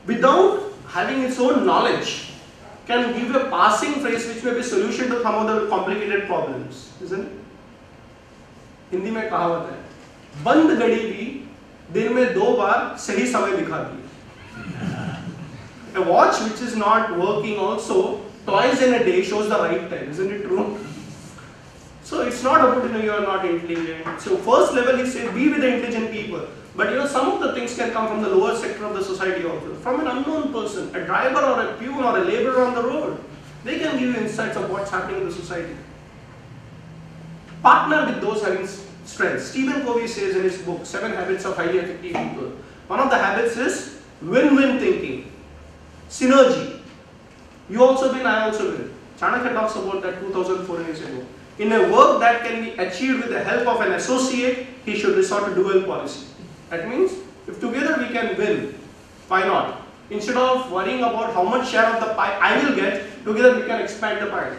without having its own knowledge, can give a passing phrase which may be solution to some of the complicated problems, isn't it? Hindi में कहावत है, बंद घड़ी भी दिन में 2 बार सही समय दिखाती है. A watch which is not working also twice in a day shows the right time, isn't it true? So it's not about you are not intelligent. So first level he said be with the intelligent people. But some of the things can come from the lower sector of the society also. From an unknown person, a driver or a peon or a laborer on the road. They can give you insights of what's happening in the society. Partner with those having strengths. Stephen Covey says in his book, 7 Habits of Highly Effective People. One of the habits is win-win thinking. Synergy. You also win, I also win. Chanakya talks about that 2004 years ago. In a work that can be achieved with the help of an associate, he should resort to dual policy. That means, if together we can win, why not? Instead of worrying about how much share of the pie I will get, together we can expand the pie.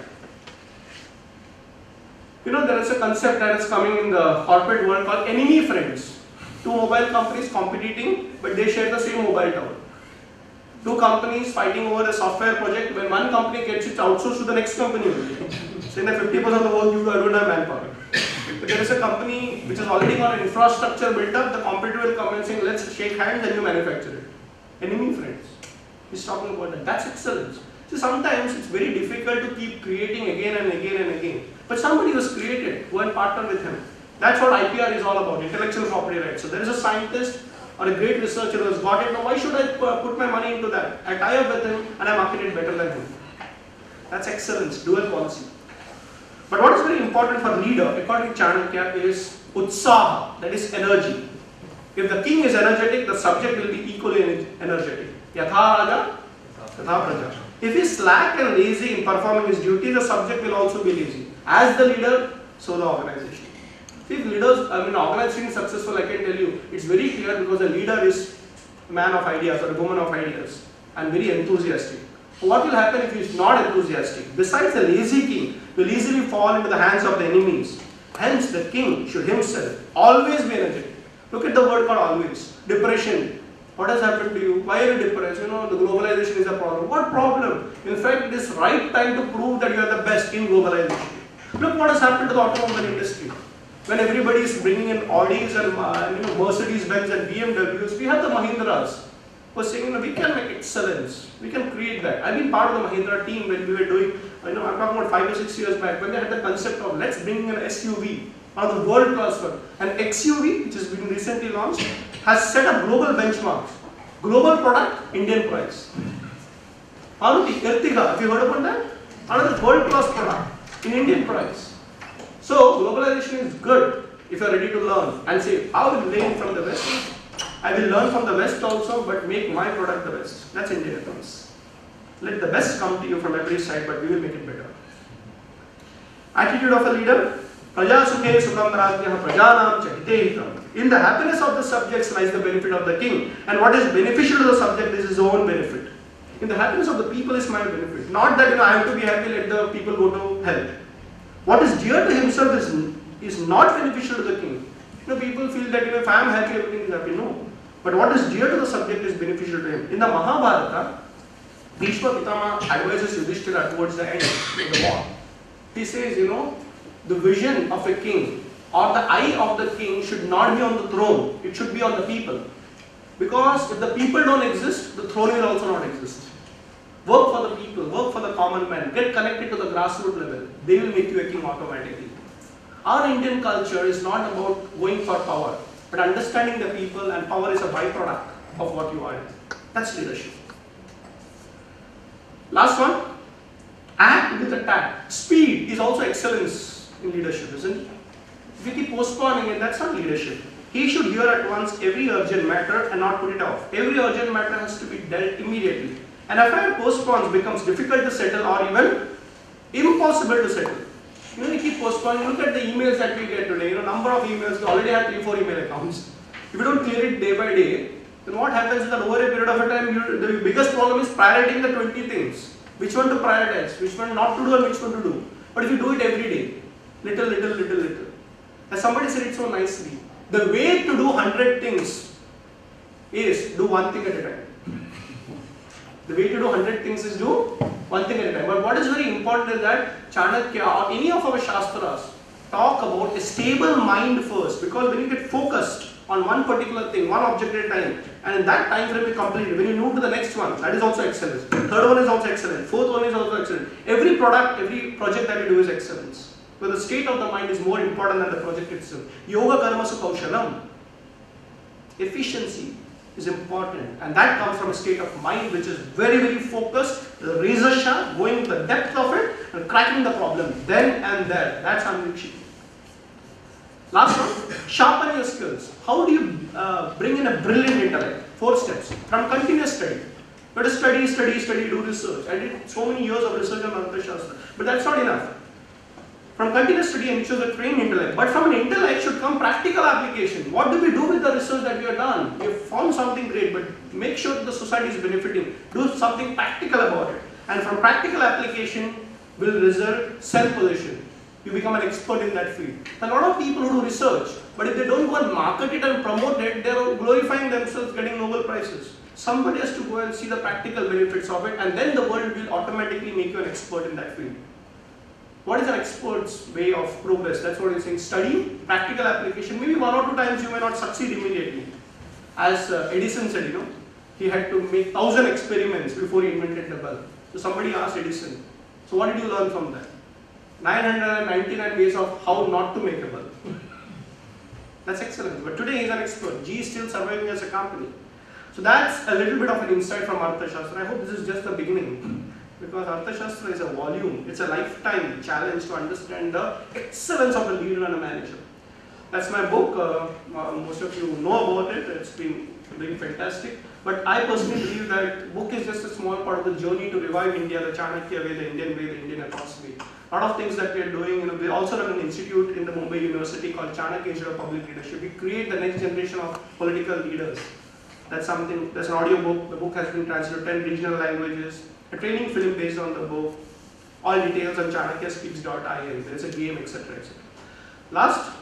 There is a concept that is coming in the corporate world called enemy friends. 2 mobile companies competing, but they share the same mobile tower. 2 companies fighting over a software project. When one company gets it outsourced to the next company, so in 50% of the work you don't have manpower. If there is a company which is already got an infrastructure built up, the competitor will come and say, let's shake hands and you manufacture it. Enemy friends. He's talking about that. That's excellence. So sometimes it's very difficult to keep creating again and again and again. But somebody was created, go and partner with him. That's what IPR is all about, intellectual property rights. So there is a scientist or a great researcher who has got it. Now why should I put my money into that? I tie up with him and I market it better than him. That's excellence, dual policy. But what is very important for leader, according to Chanakya, is utsaha, that is energy. If the king is energetic, the subject will be equally energetic. Yatha raja, yatha praja. If he is slack and lazy in performing his duty, the subject will also be lazy. As the leader, so the organization. If leaders, organization is successful, I can tell you, it's very clear because the leader is a man of ideas or a woman of ideas and very enthusiastic. What will happen if he is not enthusiastic? Besides, the lazy king will easily fall into the hands of the enemies. Hence, the king should himself always be energetic. Look at the word called always. Depression. What has happened to you? Why are you depressed? The globalization is a problem. What problem? In fact, it is right time to prove that you are the best in globalization. Look what has happened to the automobile industry. When everybody is bringing in Audis and Mercedes-Benz and BMWs, we have the Mahindras. Was saying, we can make excellence. We can create that. I've been part of the Mahindra team when we were doing, I'm talking about 5 or 6 years back, when they had the concept of let's bring in an SUV, one of the world class one. An XUV, which has been recently launched, has set up global benchmarks. Global product, Indian price. Maruti Ertiga, have you heard about that? Another world class product in Indian price. So globalization is good if you are ready to learn and say, I will learn from the West. I will learn from the West also, but make my product the best. That's Indian ethos. Let the best come to you from every side, but we will make it better. Attitude of a leader. Praja sukhe sukham rajyah prajanam cha hite hitam. In the happiness of the subjects lies the benefit of the king, and what is beneficial to the subject is his own benefit. In the happiness of the people is my benefit. Not that I have to be happy, let the people go to hell. What is dear to himself is not beneficial to the king. People feel that if I am happy, everything is happy. No. But what is dear to the subject is beneficial to him. In the Mahabharata, Bhishma Pitama advises Yudhishthira towards the end of the war. He says, the vision of a king or the eye of the king should not be on the throne. It should be on the people. Because if the people don't exist, the throne will also not exist. Work for the people, work for the common man, get connected to the grassroots level. They will make you a king automatically. Our Indian culture is not about going for power, but understanding the people, and power is a byproduct of what you are. That's leadership. Last one, act with a tact. Speed is also excellence in leadership, isn't it? If you keep postponing it, that's not leadership. He should hear at once every urgent matter and not put it off. Every urgent matter has to be dealt immediately. An affair postpones becomes difficult to settle or even impossible to settle. You keep postponing. Look at the emails that we get today. Number of emails. We already have 3-4 email accounts. If you don't clear it day by day, then what happens is that over a period of a time, the biggest problem is prioritizing the 20 things. Which one to prioritize, which one not to do, and which one to do. But if you do it every day, little. As somebody said it so nicely, the way to do 100 things is do one thing at a time. The way to do 100 things is do one thing at a time. But what is very important is that Chanakya or any of our Shastras talk about a stable mind first, because when you get focused on one particular thing, one object at a time, and in that time frame you complete it, when you move to the next one, that is also excellence. Third one is also excellent. Fourth one is also excellent. Every product, every project that you do is excellence. But the state of the mind is more important than the project itself. Yoga karma su kaushalam. Efficiency is important, and that comes from a state of mind which is very, very focused, razor sharp, going to the depth of it and cracking the problem then and there. That's Anvikshi. Last one, sharpen your skills. How do you bring in a brilliant intellect? 4 steps. From continuous study. You have to study, do research. I did so many years of research on Arthashastra, but that's not enough. From continuous study ensures a trained intellect, but from an intellect should come practical application. What do we do with the research that we have done? We have found something great, but make sure that the society is benefiting. Do something practical about it. And from practical application will result self-possession. You become an expert in that field. A lot of people who do research, but if they don't go and market it and promote it, they are glorifying themselves getting Nobel Prizes. Somebody has to go and see the practical benefits of it, and then the world will automatically make you an expert in that field. What is an expert's way of progress? That's what you're saying. Study, practical application. Maybe 1 or 2 times you may not succeed immediately. As Edison said, he had to make 1,000 experiments before he invented the bulb. So somebody asked Edison, so what did you learn from that? 999 ways of how not to make a bulb. That's excellent. But today he's an expert. G is still surviving as a company. So that's a little bit of an insight from Arthashastra. I hope this is just the beginning. Because Arthashastra is a volume. It's a lifetime challenge to understand the excellence of a leader and a manager. That's my book. Most of you know about it. It's been doing fantastic. But I personally believe that book is just a small part of the journey to revive India, the Chanakya way, the Indian way, the Indian ethos way. A lot of things that we are doing, we also run an institute in the Mumbai University called Chanakya Institute of Public Leadership. We create the next generation of political leaders. That's something, there's an audio book. The book has been translated to 10 regional languages. A training film based on the book. All details on chanakyaspeaks.in. There's a game, etc. etc. Last,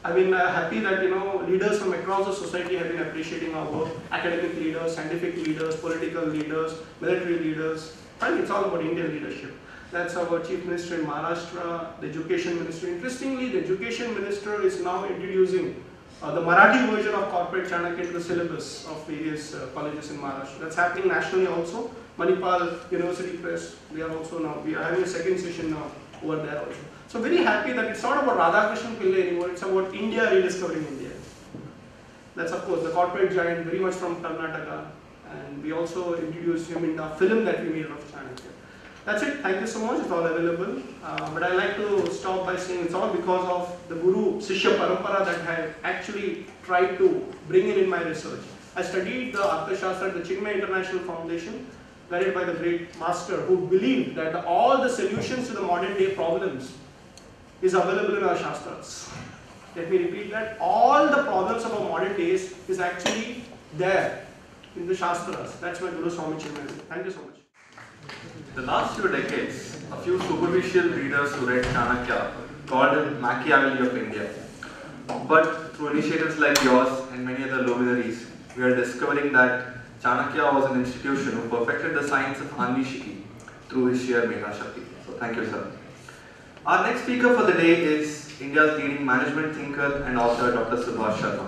I've been happy that leaders from across the society have been appreciating our work. Academic leaders, scientific leaders, political leaders, military leaders. Finally, it's all about Indian leadership. That's our Chief Minister in Maharashtra, the Education Minister. Interestingly, the Education Minister is now introducing the Marathi version of corporate Chanakya into the syllabus of various colleges in Maharashtra. That's happening nationally also. Manipal University Press, we are having a second session now over there also. So very happy that it's not about Radhakrishnan Pillai anymore, it's about India rediscovering India. That's of course the corporate giant, very much from Karnataka, and we also introduced him in the film that we made of Chanakya. That's it, thank you so much, it's all available. But I like to stop by saying it's all because of the Guru Sishya Parampara that I have actually tried to bring in my research. I studied the Arthashastra at the Chinmay International Foundation, guided by the great master who believed that all the solutions to the modern day problems is available in our Shastras. Let me repeat that. All the problems of our modern days is actually there in the Shastras. That's my Guru Swami Chinmay. Thank you so much. The last few decades, a few superficial readers who read Chanakya called him Machiavelli of India. But through initiatives like yours and many other luminaries, we are discovering that Chanakya was an institution who perfected the science of Anvishiki through his sheer Mega Shakti. So thank you, sir. Our next speaker for the day is India's leading management thinker and author, Dr. Subhash Sharma.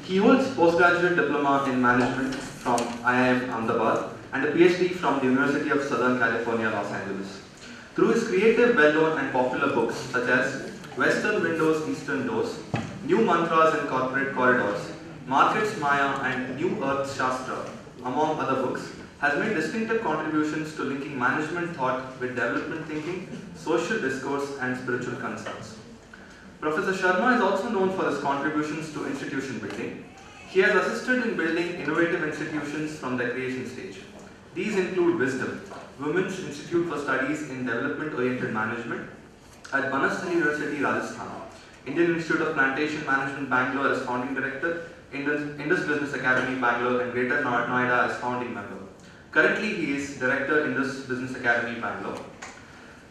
He holds postgraduate diploma in management from IIM Ahmedabad and a PhD from the University of Southern California, Los Angeles. Through his creative, well-known and popular books such as Western Windows, Eastern Doors, New Mantras in Corporate Corridors, Markets Maya and New Earth Shastra, among other books, has made distinctive contributions to linking management thought with development thinking, social discourse and spiritual concerns. Professor Sharma is also known for his contributions to institution building. He has assisted in building innovative institutions from their creation stage. These include Wisdom, Women's Institute for Studies in Development-Oriented Management at Banasthali University, Rajasthan, Indian Institute of Plantation Management, Bangalore as founding director, Indus Business Academy, Bangalore, and Greater Noida as founding member. Currently, he is Director, Indus Business Academy, Bangalore.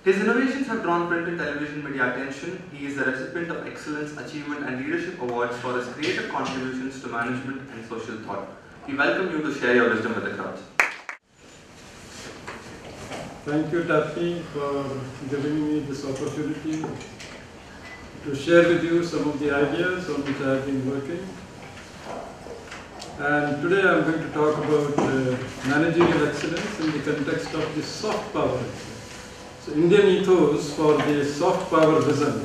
His innovations have drawn print and television media attention. He is the recipient of Excellence, Achievement and Leadership Awards for his creative contributions to management and social thought. We welcome you to share your wisdom with the crowd. Thank you, TAPMI, for giving me this opportunity to share with you some of the ideas on which I have been working. And today I am going to talk about managerial excellence in the context of the soft power excellence. So Indian ethos for the soft power vision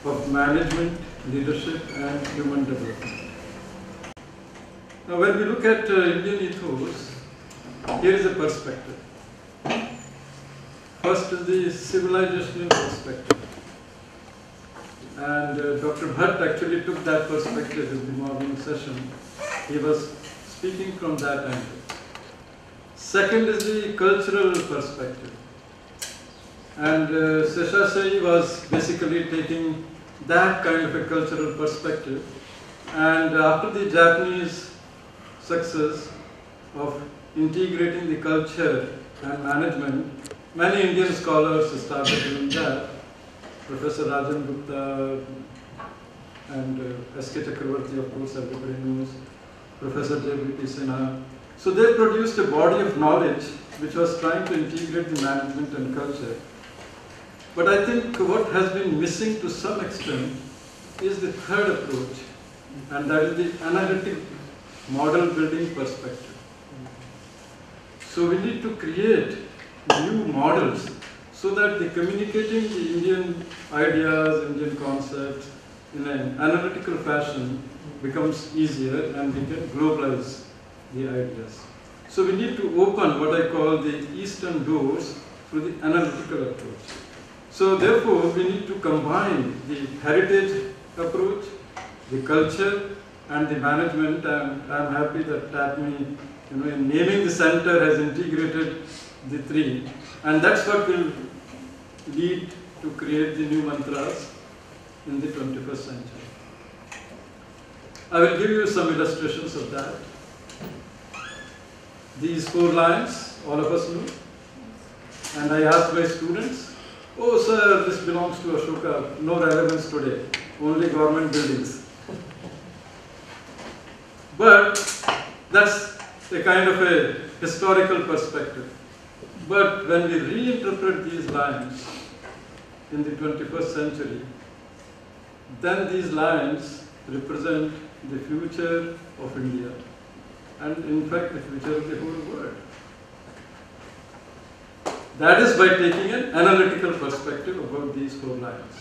of management, leadership and human development. Now when we look at Indian ethos, here is a perspective. First is the civilizational perspective. And Dr. Bhatt actually took that perspective in the morning session. He was speaking from that angle. Second is the cultural perspective. And Seshasai was basically taking that kind of a cultural perspective. And after the Japanese success of integrating the culture and management, many Indian scholars started doing that. Professor Rajan Gupta and S.K. Chakravarti, of course, everybody knows, Professor J.B.P. Sinha. So they produced a body of knowledge which was trying to integrate the management and culture. But I think what has been missing to some extent is the third approach, and that is the analytic model building perspective. So we need to create new models so that the communicating the Indian ideas, Indian concepts in an analytical fashion becomes easier and we can globalize the ideas. So we need to open what I call the eastern doors through the analytical approach. So therefore we need to combine the heritage approach, the culture and the management, and I'm happy that TAPMI, in naming the center has integrated the three, and that's what will lead to create the new mantras in the 21st century. I will give you some illustrations of that. These 4 lines, all of us know, and I asked my students, oh sir, this belongs to Ashoka, no relevance today, only government buildings. But that's a kind of a historical perspective. But when we reinterpret these lines in the 21st century, then these lines represent the future of India and in fact the future of the whole world. That is by taking an analytical perspective about these 4 lines.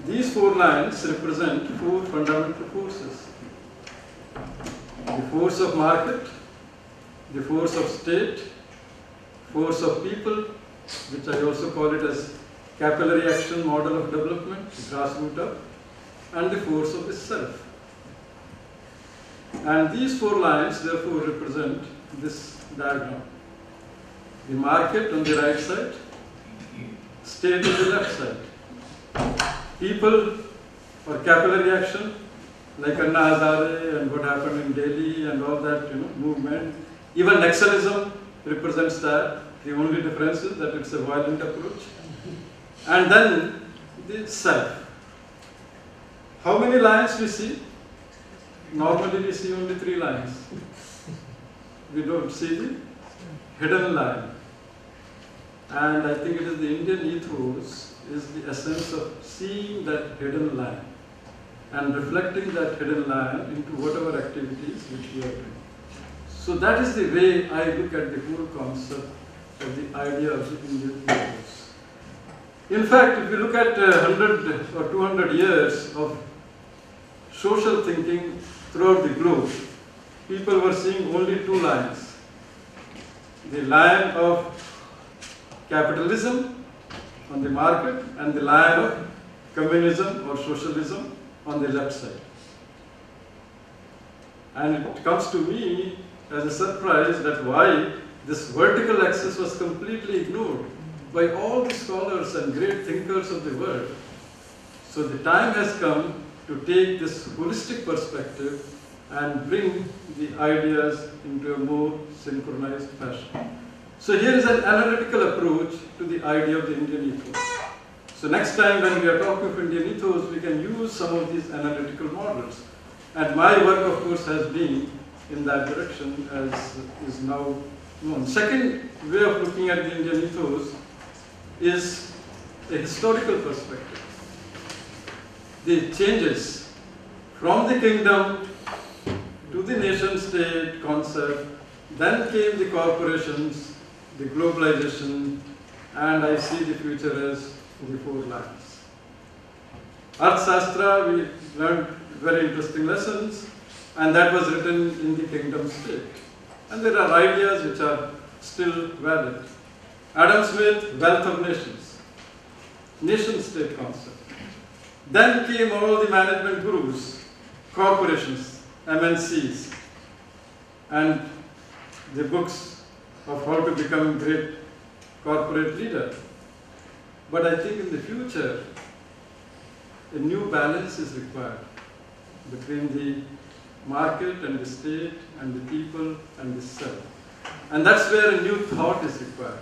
These 4 lines represent 4 fundamental forces. The force of market, the force of state, force of people, which I also call it as capillary action model of development, grassroots up, and the force of the self. And these 4 lines therefore represent this diagram. The market on the right side, state on the left side. People or capillary action, like Anna Hazare and what happened in Delhi and all that movement. Even Naxalism represents that. The only difference is that it's a violent approach. And then the self. How many lines we see? Normally we see only 3 lines. We don't see the hidden line. And I think it is the Indian ethos is the essence of seeing that hidden line and reflecting that hidden line into whatever activities which we are doing. So that is the way I look at the whole concept of the idea of the Indian ethos. In fact, if you look at 100 or 200 years of social thinking throughout the globe, people were seeing only 2 lines. The line of capitalism on the market and the line of communism or socialism on the left side. And it comes to me as a surprise that why this vertical axis was completely ignored by all the scholars and great thinkers of the world. So the time has come to take this holistic perspective and bring the ideas into a more synchronized fashion. So here is an analytical approach to the idea of the Indian ethos. So next time when we are talking of Indian ethos, we can use some of these analytical models. And my work, of course, has been in that direction as is now known. Second way of looking at the Indian ethos is a historical perspective. The changes from the kingdom to the nation-state concept, then came the corporations, the globalization, and I see the future as the four lands. Arthashastra, we learned very interesting lessons, and that was written in the kingdom state. And there are ideas which are still valid. Adam Smith, Wealth of Nations, nation-state concept. Then came all the management gurus, corporations, MNCs, and the books of how to become a great corporate leader. But I think in the future, a new balance is required between the market and the state and the people and the self. And that's where a new thought is required.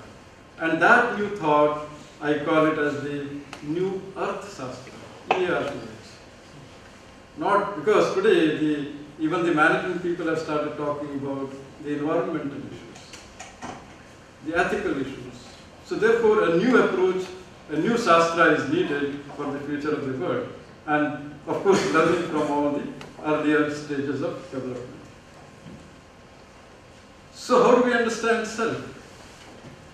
And that new thought, I call it as the new Arthashastra, E-R-T-H. Not because today, even the management people have started talking about the environmental issues, the ethical issues. So therefore, a new approach, a new Shastra is needed for the future of the world. And of course, learning from all the earlier stages of development. So how do we understand self?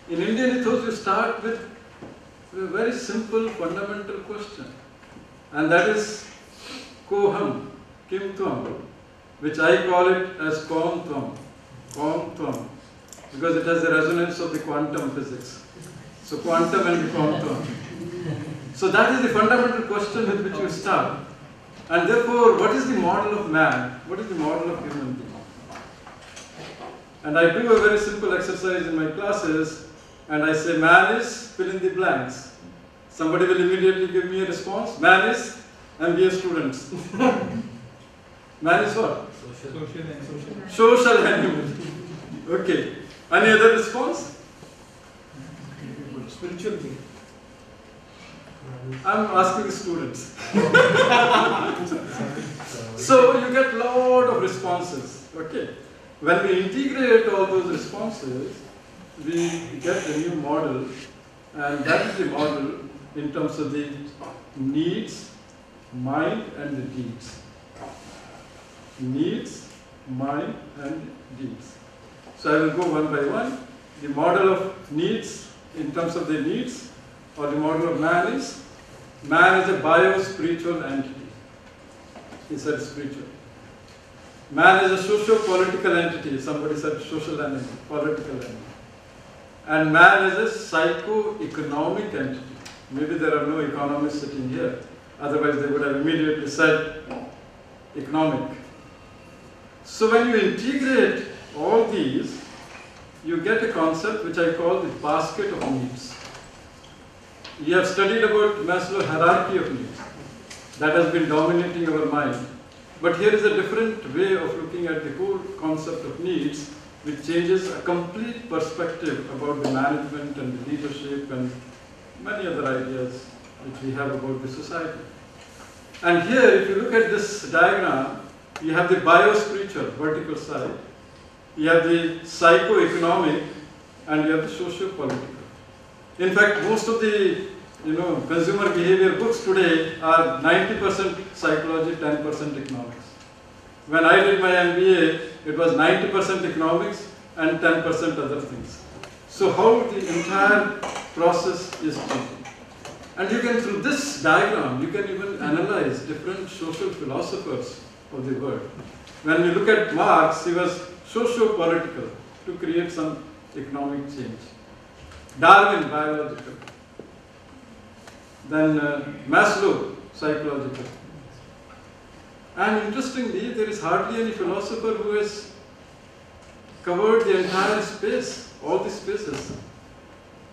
In Indian ethos, we start with a very simple, fundamental question. And that is, Koham, Kim Tvam, which I call it as Kom Tvam, because it has the resonance of the quantum physics. So quantum and the Kom Tvam. So that is the fundamental question with which you start. And therefore, what is the model of man? What is the model of human being? And I do a very simple exercise in my classes, and I say, man is fill in the blanks. Somebody will immediately give me a response. Man is MBA students. Man is what? Social animal. Okay. Any other response? Spiritual being. I'm asking the students. So you get a lot of responses. Okay. When we integrate all those responses, we get a new model, and that is the model in terms of the needs, mind, and the deeds. Needs, mind, and deeds. So I will go one by one. The model of needs, in terms of the needs, or the model of man is a bio-spiritual entity. He said spiritual. Man is a socio-political entity. Somebody said social entity, political entity. And man is a psycho-economic entity. Maybe there are no economists sitting here. Otherwise they would have immediately said economic. So when you integrate all these, you get a concept which I call the basket of needs. You have studied about Maslow's hierarchy of needs. That has been dominating our mind. But here is a different way of looking at the whole concept of needs, which changes a complete perspective about the management and the leadership and many other ideas which we have about the society. And here, if you look at this diagram, you have the bio-spiritual, vertical side. You have the psycho-economic, and you have the socio-political. In fact, most of the consumer behavior books today are 90% psychology, 10% economics. When I did my MBA, it was 90% economics and 10% other things. So how the entire process is changing. And you can, through this diagram, you can even analyze different social philosophers of the world. When you look at Marx, he was socio-political to create some economic change. Darwin, biological. Then Maslow, psychological. And interestingly, there is hardly any philosopher who has covered the entire space, all the spaces.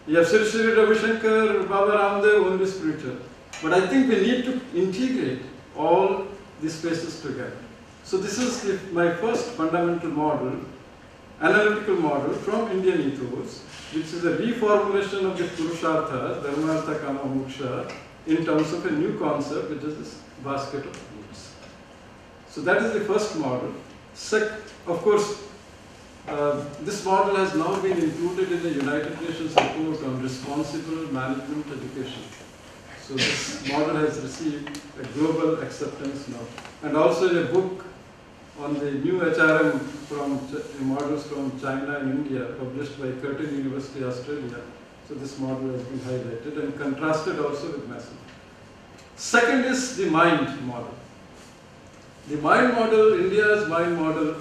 You have Sri Sri Ravi Shankar, Baba Ramdev, only spiritual. But I think we need to integrate all these spaces together. So this is my first fundamental model, analytical model from Indian ethos, which is a reformulation of the Purusharthas, Dharma, Artha, Kama, Moksha, in terms of a new concept, which is this basket of needs. So that is the first model. Of course, this model has now been included in the United Nations report on responsible management education. So this model has received a global acceptance now. And also a book on the new HRM models from China and India, published by Curtin University, Australia. So this model has been highlighted and contrasted also with Mason. Second is the mind model. The mind model, India's mind model,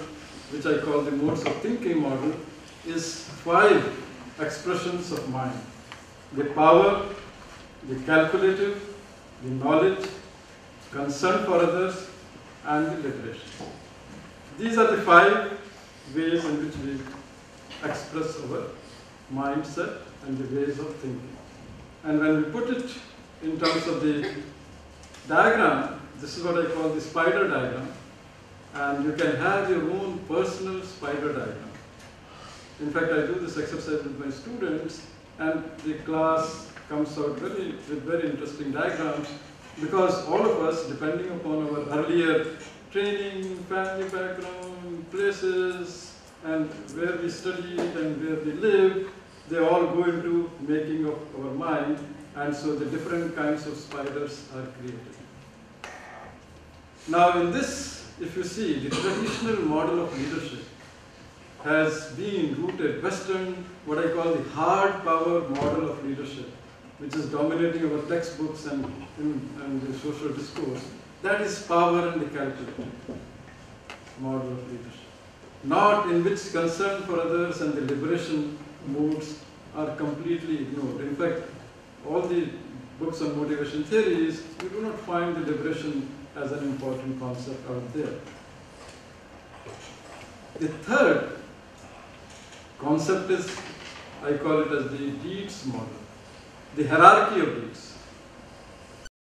which I call the modes of thinking model, is 5 expressions of mind. The power, the calculative, the knowledge, concern for others, and the liberation. These are the 5 ways in which we express our mindset and the ways of thinking. And when we put it in terms of the diagram, this is what I call the spider diagram. And you can have your own personal spider diagram. In fact, I do this exercise with my students, and the class comes out with very interesting diagrams, because all of us, depending upon our earlier training, family background, places, and where we studied and where we lived, they all go into making of our mind, and so the different kinds of spiders are created. Now in this, if you see, the traditional model of leadership has been rooted, Western, what I call the hard power model of leadership, which is dominating our textbooks and the social discourse. That is power and the calculative model of leadership. Not in which concern for others and the liberation modes are completely ignored. In fact, all the books on motivation theories, you do not find the liberation as an important concept out there. The third concept is, I call it as the deeds model, the hierarchy of deeds.